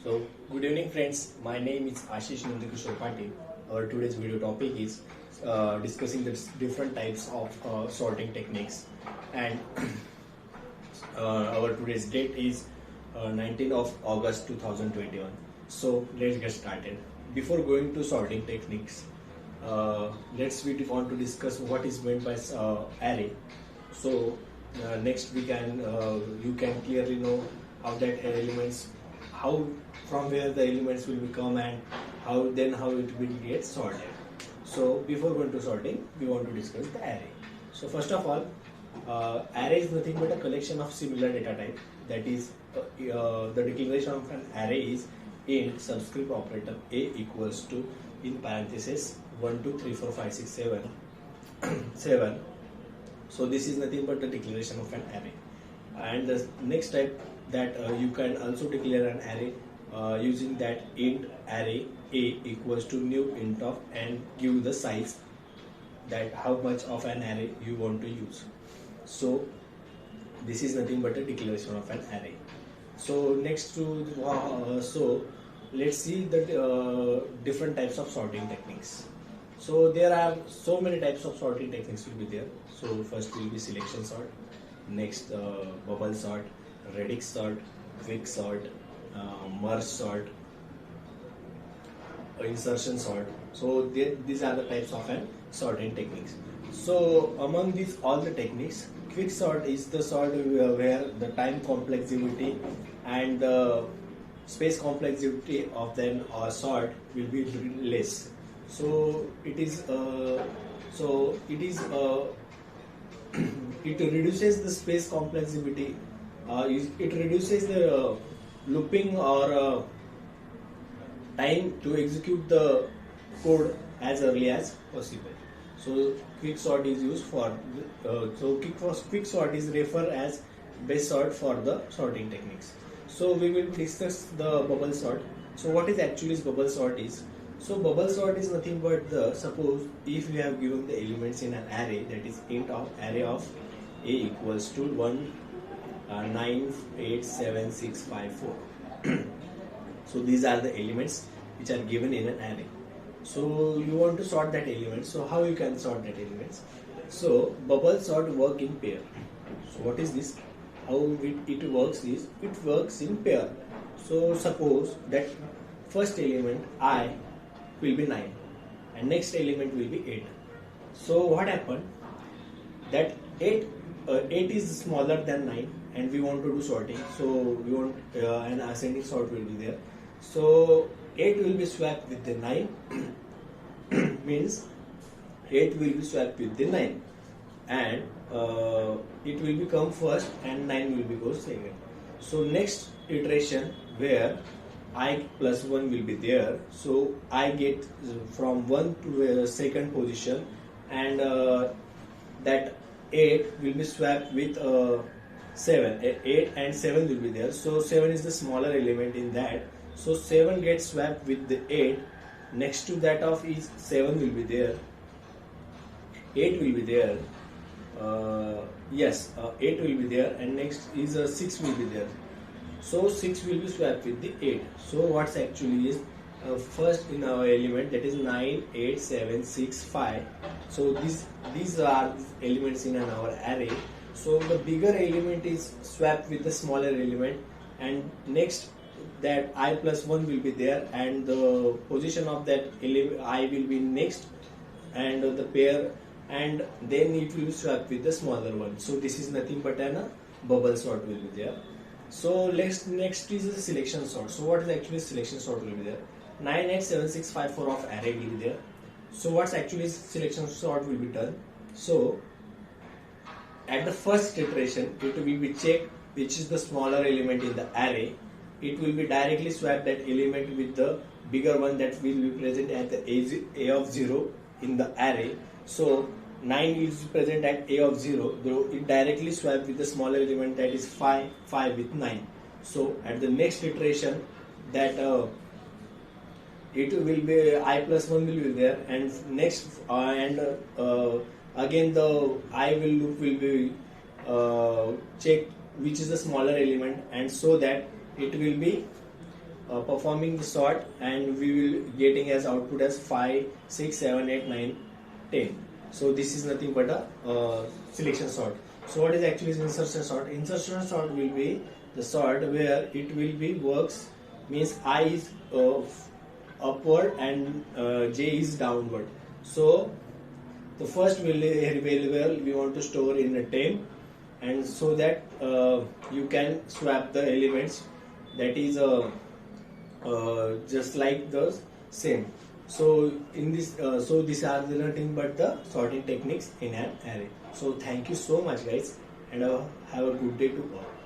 So, good evening, friends. My name is Ashish Nandakishore Patil. Our today's video topic is discussing the different types of sorting techniques, and our today's date is 19th of August 2021. So, let's get started. Before going to sorting techniques, we want to discuss what is meant by array. So, next you can clearly know how that elements how from where the elements will become and how it will get sorted. So before going to sorting, we want to discuss the array. So first of all, array is nothing but a collection of similar data type. That is, the declaration of an array is int subscript operator a equals to in parentheses 1 2 3 4 5 6 7 7. So this is nothing but the declaration of an array. And the next type that you can also declare an array using that int array a equals to new int of and give the size, that how much of an array you want to use. So this is nothing but a declaration of an array. So next so let's see the different types of sorting techniques. So there are so many types of sorting techniques will be there. So first will be selection sort, next bubble sort, radix sort, quick sort, merge sort, insertion sort. So these are the types of sorting techniques. So among these all the techniques, quick sort is the sort where the time complexity and the space complexity of then sort will be less. So it is it reduces the space complexity. It reduces the looping or time to execute the code as early as possible. So quick sort is used for quick sort is referred as best sort for the sorting techniques. So we will discuss the bubble sort. So what is actually bubble sort is? So bubble sort is nothing but suppose if we have given the elements in an array, that is int of array of a equals to 1 9 8 7 6 5 4. So these are the elements which are given in an array. So you want to sort that element. So how you can sort that elements? So bubble sort work in pair. So what is this? How it works is, it works in pair. So suppose that first element I will be 9 and next element will be 8. So what happened, that 8 is smaller than 9 and we want to do sorting. So we want an ascending sort will be there. So 8 will be swapped with the 9 means 8 will be swapped with the 9 and it will become first and 9 will be second. So next iteration where I plus 1 will be there, so I get from 1 to second position, and that 8 will be swapped with 7. 8 and 7 will be there, so 7 is the smaller element in that, so 7 gets swapped with the 8. Next to that of is 7 will be there, 8 will be there, 8 will be there, and next is 6 will be there. So 6 will be swapped with the 8. So what's actually is first in our element, that is 9 8 7 6 5. So these are elements in our array. So the bigger element is swapped with the smaller element, and next that I plus 1 will be there, and the position of that element I will be next, and the pair, and then it will be swapped with the smaller one. So this is nothing but a bubble sort will be there. So next is the selection sort. So what is actually selection sort will be there? 9 8 7 6 5 4 of array will be there. So what's actually selection sort will be done? So at the first iteration, it will be checked which is the smaller element in the array. It will be directly swap that element with the bigger one that will be present at the a of 0 in the array. So 9 is present at a of 0, though it directly swap with the smaller element, that is 5 with 9. So at the next iteration, that it will be I plus 1 will be there, and next again the I will be checked which is the smaller element, and so that it will be performing the sort, and we will getting as output as 5, 6, 7, 8, 9, 10. So this is nothing but a selection sort. So what is actually insertion sort? Insertion sort will be the sort where it will be works, means I is upward and j is downward. So the first variable we want to store in a temp, and so that you can swap the elements, that is just like the same. So in this so these are the nothing but the sorting techniques in an array. So thank you so much guys, and have a good day to all.